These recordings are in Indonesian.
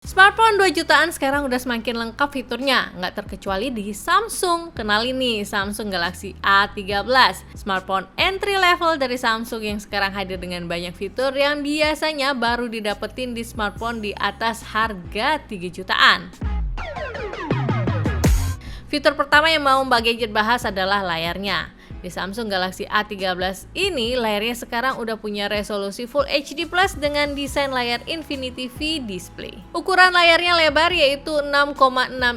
Smartphone 2 jutaan sekarang udah semakin lengkap fiturnya, nggak terkecuali di Samsung. Kenalin nih, Samsung Galaxy A13, smartphone entry level dari Samsung yang sekarang hadir dengan banyak fitur yang biasanya baru didapetin di smartphone di atas harga 3 jutaan. Fitur pertama yang mau Mbak Gadget bahas adalah layarnya. Di Samsung Galaxy A13 ini, layarnya sekarang udah punya resolusi Full HD Plus dengan desain layar Infinity V display. Ukuran layarnya lebar yaitu 6,6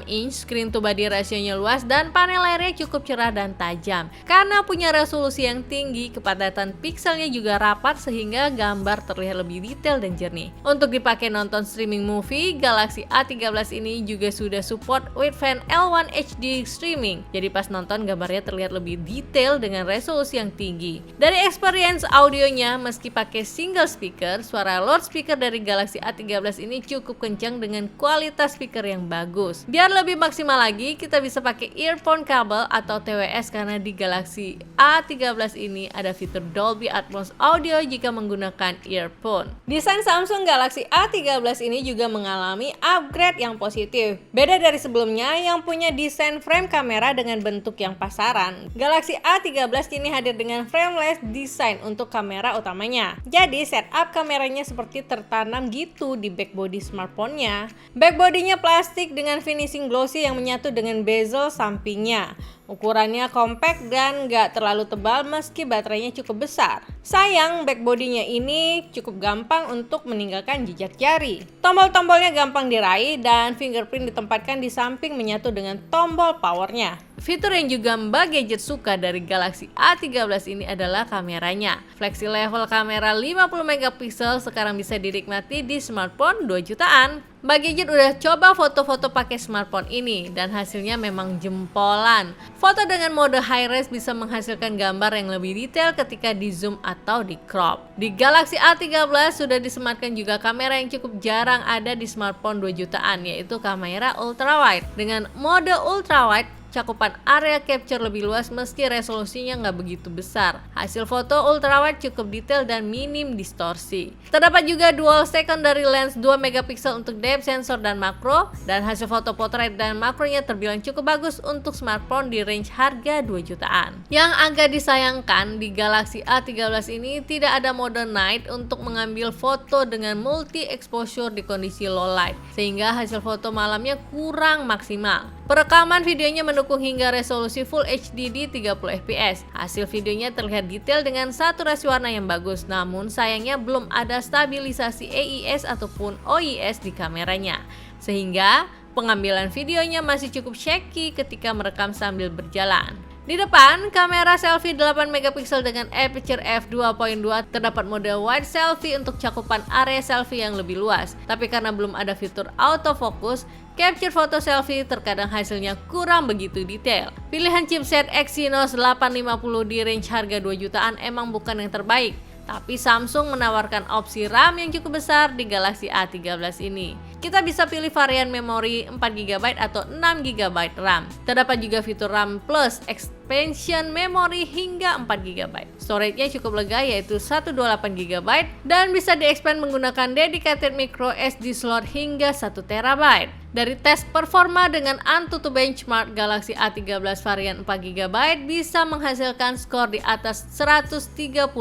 inch, screen to body rasionya luas, dan panel layarnya cukup cerah dan tajam. Karena punya resolusi yang tinggi, kepadatan pixelnya juga rapat sehingga gambar terlihat lebih detail dan jernih. Untuk dipakai nonton streaming movie, Galaxy A13 ini juga sudah support Wideband L1 HD streaming. Jadi pas nonton gambarnya terlihat lebih detail dengan resolusi yang tinggi. Dari experience audionya, meski pakai single speaker, suara loudspeaker dari Galaxy A13 ini cukup kencang dengan kualitas speaker yang bagus. Biar lebih maksimal lagi, kita bisa pakai earphone kabel atau TWS karena di Galaxy A13 ini ada fitur Dolby Atmos audio jika menggunakan earphone. Desain Samsung Galaxy A13 ini juga mengalami upgrade yang positif. Beda dari sebelumnya yang punya desain frame kamera dengan bentuk yang pasaran, Galaxy A13 kini hadir dengan frameless design untuk kamera utamanya. Jadi setup kameranya seperti tertanam gitu di backbody smartphone-nya. Backbody-nya plastik dengan finishing glossy yang menyatu dengan bezel sampingnya. Ukurannya compact dan gak terlalu tebal meski baterainya cukup besar. Sayang, backbody-nya ini cukup gampang untuk meninggalkan jejak jari. Tombol-tombolnya gampang diraih dan fingerprint ditempatkan di samping menyatu dengan tombol powernya. Fitur yang juga Mbak Gadget suka dari Galaxy A13 ini adalah kameranya. Flexi level kamera 50 megapiksel sekarang bisa dinikmati di smartphone 2 jutaan. Mbak Gadget udah coba foto-foto pakai smartphone ini dan hasilnya memang jempolan. Foto dengan mode high res bisa menghasilkan gambar yang lebih detail ketika di zoom atau di crop. Di Galaxy A13 sudah disematkan juga kamera yang cukup jarang ada di smartphone 2 jutaan, yaitu kamera ultrawide. Dengan mode ultrawide, cakupan area capture lebih luas meski resolusinya nggak begitu besar. Hasil foto ultrawide cukup detail dan minim distorsi. Terdapat juga dual secondary lens 2 megapiksel untuk depth sensor dan makro, dan hasil foto portrait dan makronya terbilang cukup bagus untuk smartphone di range harga 2 jutaan. Yang agak disayangkan di Galaxy A13 ini tidak ada mode night untuk mengambil foto dengan multi exposure di kondisi low light, sehingga hasil foto malamnya kurang maksimal. Perekaman videonya mendukung hingga resolusi Full HD di 30 fps. Hasil videonya terlihat detail dengan saturasi warna yang bagus, namun sayangnya belum ada stabilisasi AIS ataupun OIS di kameranya, sehingga pengambilan videonya masih cukup shaky ketika merekam sambil berjalan. Di depan, kamera selfie 8 megapiksel dengan aperture f2.2, terdapat mode wide selfie untuk cakupan area selfie yang lebih luas. Tapi karena belum ada fitur autofocus, capture foto selfie terkadang hasilnya kurang begitu detail. Pilihan chipset Exynos 850 di range harga 2 jutaan emang bukan yang terbaik. Tapi Samsung menawarkan opsi RAM yang cukup besar di Galaxy A13 ini. Kita bisa pilih varian memori 4GB atau 6GB RAM. Terdapat juga fitur RAM Plus expansion memory hingga 4GB. Storage-nya cukup lega yaitu 128GB dan bisa di-expand menggunakan dedicated micro SD slot hingga 1TB. Dari tes performa dengan AnTuTu benchmark, Galaxy A13 varian 4GB bisa menghasilkan skor di atas 135.000.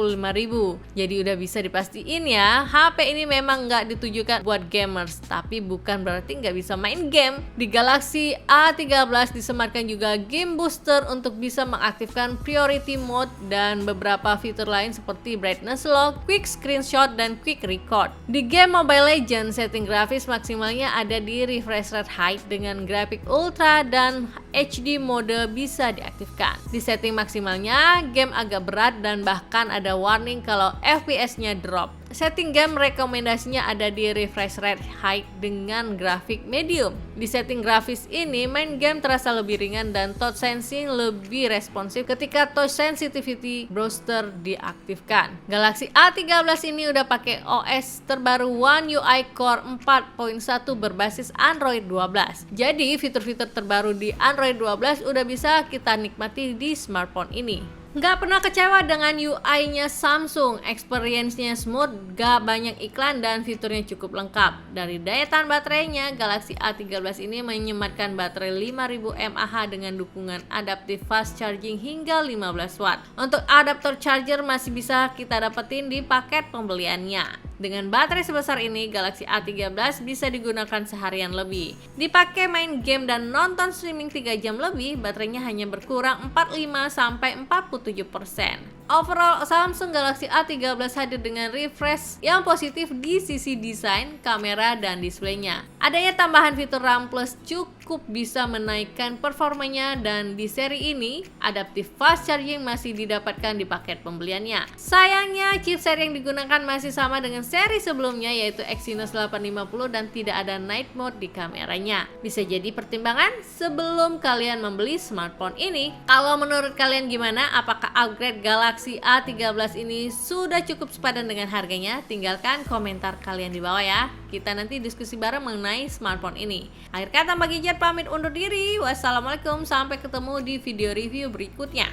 Jadi udah bisa dipastiin ya, HP ini memang nggak ditujukan buat gamers, tapi bukan berarti nggak bisa main game. Di Galaxy A13 disematkan juga game booster untuk bisa mengaktifkan priority mode dan beberapa fitur lain seperti brightness lock, quick screenshot, dan quick record. Di game Mobile Legends, setting grafis maksimalnya ada di refresh rate high dengan grafik ultra dan HD mode bisa diaktifkan. Di setting maksimalnya, game agak berat dan bahkan ada warning kalau FPS-nya drop. Setting game rekomendasinya ada di refresh rate high dengan grafik medium. Di setting grafis ini, main game terasa lebih ringan dan touch sensing lebih responsif ketika touch sensitivity booster diaktifkan. Galaxy A13 ini udah pakai OS terbaru One UI Core 4.1 berbasis Android 12. Jadi fitur-fitur terbaru di Android 12 udah bisa kita nikmati di smartphone ini. Nggak pernah kecewa dengan UI-nya Samsung, experience-nya smooth, gak banyak iklan dan fiturnya cukup lengkap. Dari daya tahan baterainya, Galaxy A13 ini menyematkan baterai 5000 mAh dengan dukungan adaptive fast charging hingga 15 watt. Untuk adaptor charger masih bisa kita dapetin di paket pembeliannya. Dengan baterai sebesar ini, Galaxy A13 bisa digunakan seharian lebih. Dipakai main game dan nonton streaming 3 jam lebih, baterainya hanya berkurang 45-47%. Overall, Samsung Galaxy A13 hadir dengan refresh yang positif di sisi desain, kamera, dan displaynya. Adanya tambahan fitur RAM Plus cukup bisa menaikkan performanya, dan di seri ini, adaptive fast charging masih didapatkan di paket pembeliannya. Sayangnya, chipset yang digunakan masih sama dengan seri sebelumnya, yaitu Exynos 850, dan tidak ada night mode di kameranya. Bisa jadi pertimbangan sebelum kalian membeli smartphone ini. Kalau menurut kalian gimana? Apakah upgrade Galaxy A13 ini sudah cukup sepadan dengan harganya? Tinggalkan komentar kalian di bawah ya. Kita nanti diskusi bareng mengenai smartphone ini. Akhir kata, Mbak Gadget pamit undur diri. Wassalamualaikum, sampai ketemu di video review berikutnya.